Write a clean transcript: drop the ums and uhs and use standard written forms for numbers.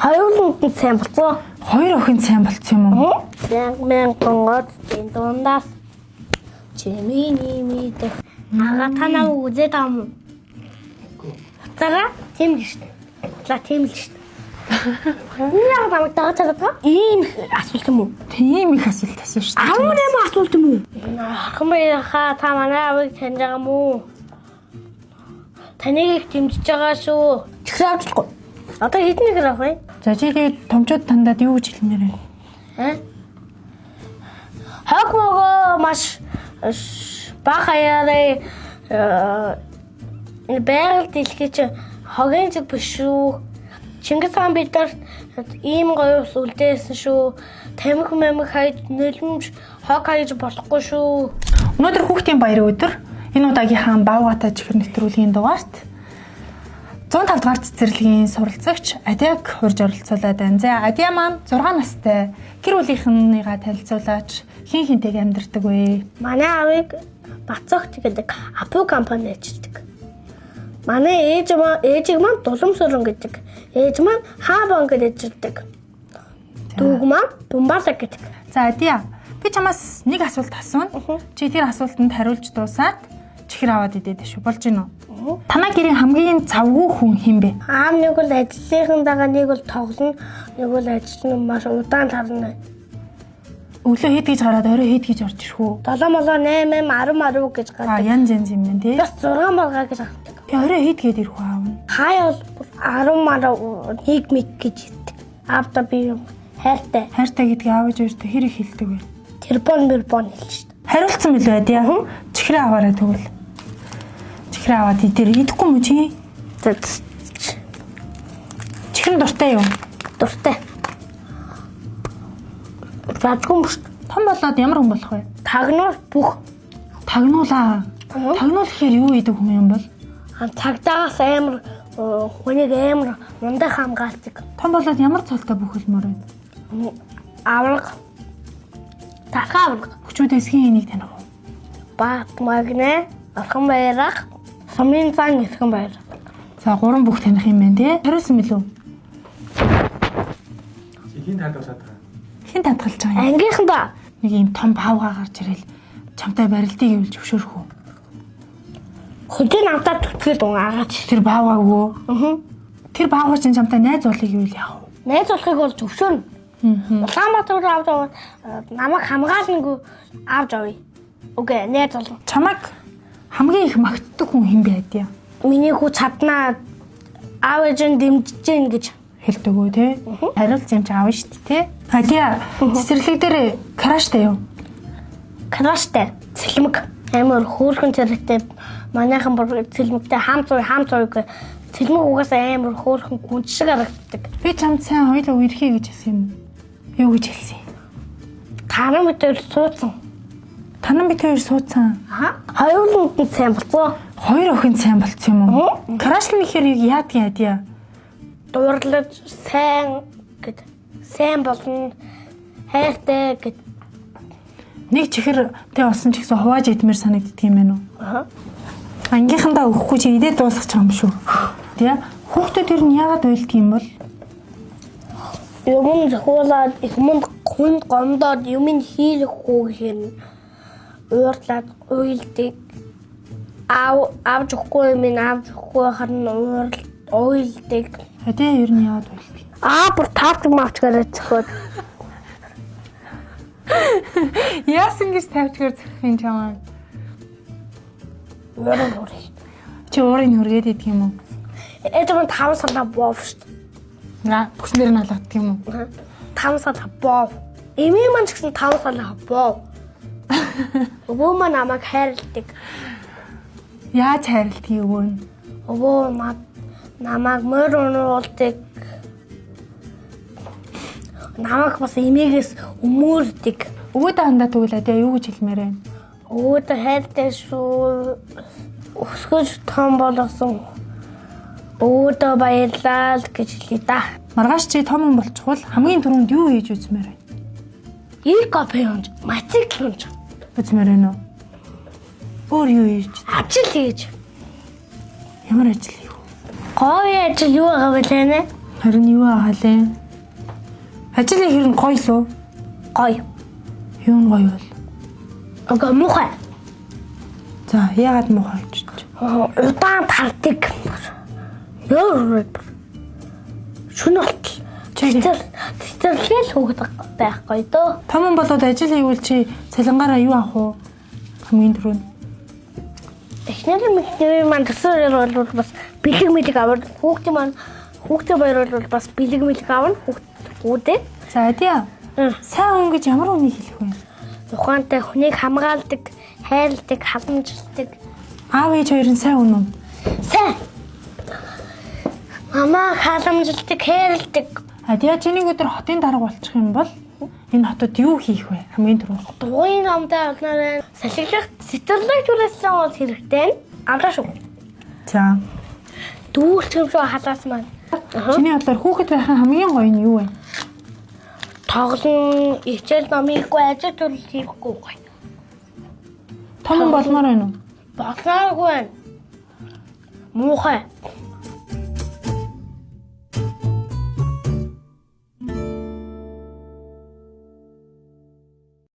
Хоёуланд нь сайн болцоо. Хоёр охин сайн болцсон юм уу? Мянган энэ дундаас чимээний мэдэх ага танаа үзээд ам. Тага тийм л шүү дээ. За тийм л шүү дээ. Яа намайг даацаалаа. Ийм асуулт юм уу? Тийм их асуулт асууж шүү дээ. 18 асуулт юм уу? Ахмаа та манай авыг таньж байгаа мүү? Таныг их дэмжиж байгаа шүү. Чихрээ авчихгүй. Одоо хэдэн нэг авах вэ? За чи тэгээд томчууд тандаад юу гэж хэлмээр байна? Хог мого маш бахаяарэ байгаль дэлхийч хогийн зүг биш шүү. Чингис хаан бидээр ийм гоё ус үлдээсэн шүү. Тамхи мамх хайж нөлмж хог хайж болохгүй шүү. Өнөөдөр хүүхдийн баярын өдөр. Энэ удаагийнхаа Бавгатай чихэр нэвтрүүлгийн дугаарт 105 дугаар цэцэрлэгийн суралцагч Адиаг хурж оролцуулаад байна. За Адиа маань 6 настай. Гэр бүлийнхнийгаа танилцуулаач хин хинтэйг амьдардаг вэ? Манай авыг Бацогт гэдэг апу компани ажилладаг. Манай ээжиг маань Дулумсөрөн гэдэг. Ээж маань Хаабан гэж ажилладаг. Дүүг маань Думбалаг гэдэг. За Адиа, би чамаас нэг асуулт асууна. Чи тэр асуултанд хариулж дуусаад чихэр аваад идээд шүү. Болж гинөө? Танай гэрийн хамгийн завгүй хүн хэн бэ? Аав нэг бол ажлынхан дагаа нэг бол тоглоно, нэг бол ажиллана маш удаан тарна. Өглөө хэд гэж гараад орой хэд гэж орж ирэх үү? 7 молоо 8 10 гэж гардаг. Янз янз юм байна тий. Бас 6 молгаа гэж гардаг. Би орой хэд гээд ирэх үү аав нь? Хаяа бол 10 нэг мэг гэж ирдэг. Аавда би хайртай. Хайртай гэдгийг аавж өөртөө хэр их хэлдэг вэ? Телефон хэлж шүү. Хариулсан билүү Адиа? Чихрээ аваарай тэгвэл. Чихрээ аваад идэхгүй мүү чи? Чихрэн дуртай юу? Дуртай. Радгүй мөш. Том болоод ямар хүн болох вэ? Тагнуул бүх. Тагнуулаа. Тагнуул гэхээр юу идэг хүн юм бол? Цагдаагаас амар хүнийг амар мундаг хамгаалдаг. Том болоод ямар цолтой бүхэлмөр вэ? Авраг. Тархаа авраг. Хүчүүд эсгийн энийг таних уу? Бат магнэ, орхон баярах, сумын зан эсгэн баяр. За 3 бүх таних юм байна тий. Хариулсан билүү? Хин тандуулаад байгаа. Хин тантгалж байгаа юм? Ангийнхан да. Нэг юм том павга гарч ирэл чамтай барилдыг ивэлж өгшөөрөх үү? Хөдөө намтаа түтгэл унгаагач. Тэр павгаг үү? Тэр павга чинь чамтай найз болыг ивэл яах вэ? Найз болохыг бол зөвшөөрнө. Улаанбаатар авч аваад намайг хамгаалнаггүй авч авъя. Үгүй найз болно. Чамайг хамгийн их магтдаг хүн хэн бэ Адиа? Миний хүү чаднаа аав ээжэн дэмжиж гин гэж Хэлдэг үү те? Хариулсан юм чи аав шүү дээ те? Адиа цэцэрлэг дээр краштай юу? Краштай. Цэлмэг. Амар хөөрхөн цэрэгтэй. Манайхан бүр цэлмэгтэй хам цуй цэлмэг угаасаа амар хөөрхөн гүн шиг харагддаг. Би чамд сайн хоёулаа үерхий гэж хэлсэн юм. Юу гэж хэлсэн? Таран битэр суудсан. Танан бит хоёр суудсан. Хоёуланд нь сайн болцоо. Хоёр охин сайн болцсон юм уу? Крашлын ихээр яадгийн Адиа? Дуурлаж сайн гэд. Сайн болно. Хайртай гэд. Нэг чихэртэй болсон ч гэсэн хувааж идмээр санагддаг юм байна уу? Ангийнхандаа өгөхгүй чи идээд дуусгах юм шүү. Тэ? Хүүхдүүд ер нь яагаад уйлдаг юм бол? Юм зохиолаад юм хүнд гомдоод юм хийлэхгүй гэхээр уурлаад уйлдаг. Авч өгөхгүй юм авч өгөхгүй харин уйлдаг. Адиа ер нь яагаад уйлдаг? Бүр таарч мавч гараад зөхөд. Яасан гэж тавьчгаар зөх юм чамаа? Уурын хүрээ. Чи уурын хүргээд идэх юм уу? Эдгээр 5 сарда боов шүү. Бүснээр нь халагддаг юм уу? 5 сарда боов. Эмээ маань ч гэсэн 5 сарда боов. Өвөө маань намайг хайрладаг. Яаж хайрладгийг өвөө нь? Өвөө маань намайг мөр өнөөлдөг. Намайг бас эмээгээс өмөрдөг. Өвөөдөө хандаа тэгвэл Адиа юу гэж хэлмээр байна? Өвөөдөө хайртай шүү. Өсгөж том болгосон. Өвөөдөө баярлалаа гэж хэлээ да. Маргааш чи том хүн болчихвол хамгийн түрүүнд юу хийж үзмээр байна? Копи унж, мотоцикл унж. Үзмээр байна уу? Өөр юу хийж? Ажил хийж. Ямар ажил юу? Говь ажил юу байгаа вэ нэ? Харин юу агаалээ? Ажлын хэр нь гоё лөө? Гоё. Юу нь гоё бол? Ага мухай. За, яагаад муухай гэж бодож? Удаан тардаг. Ёо. Шүнэлт. Цэцэрлэл хөөгд байхгүй дөө. Том болоод ажил хийвэл чи цалингаараа юу авах вэ? Хамгийн түрүүнд. Эхнэр маань төсөөр бол бас бэлэг аваад хүүхдээ баярлуул бас бэлэг авна хүүхдээ. За адиа. Сайн хүн гэж ямар үнийг хэлэх вэ? Ухаантай хүнийг хамгаалдаг, хайрладаг, халамжилдаг. Аав ээж хоёр нь сайн хүн үү? Сайн. Мама халамжилдаг, хайрладаг. Адиа чиний өдөр хотын дарга болчих юм бол энэ хотод юу хийх вэ? Хамгийн түрүүнд. Дугуйн намтай олноор салхилах, сэтгэлээ түрээсэн бол хэрэгтэй. Амраа шүү. За. Дүүрч юм шүү халаас маань. Чиний бодлоор хүүхэд байхын хамгийн гоё нь юу вэ? Тоглон, ичээл намыхгүй ажил төрөл хийхгүй гоё. Том болмоор байна уу? Болмааргүй байна. Муухай.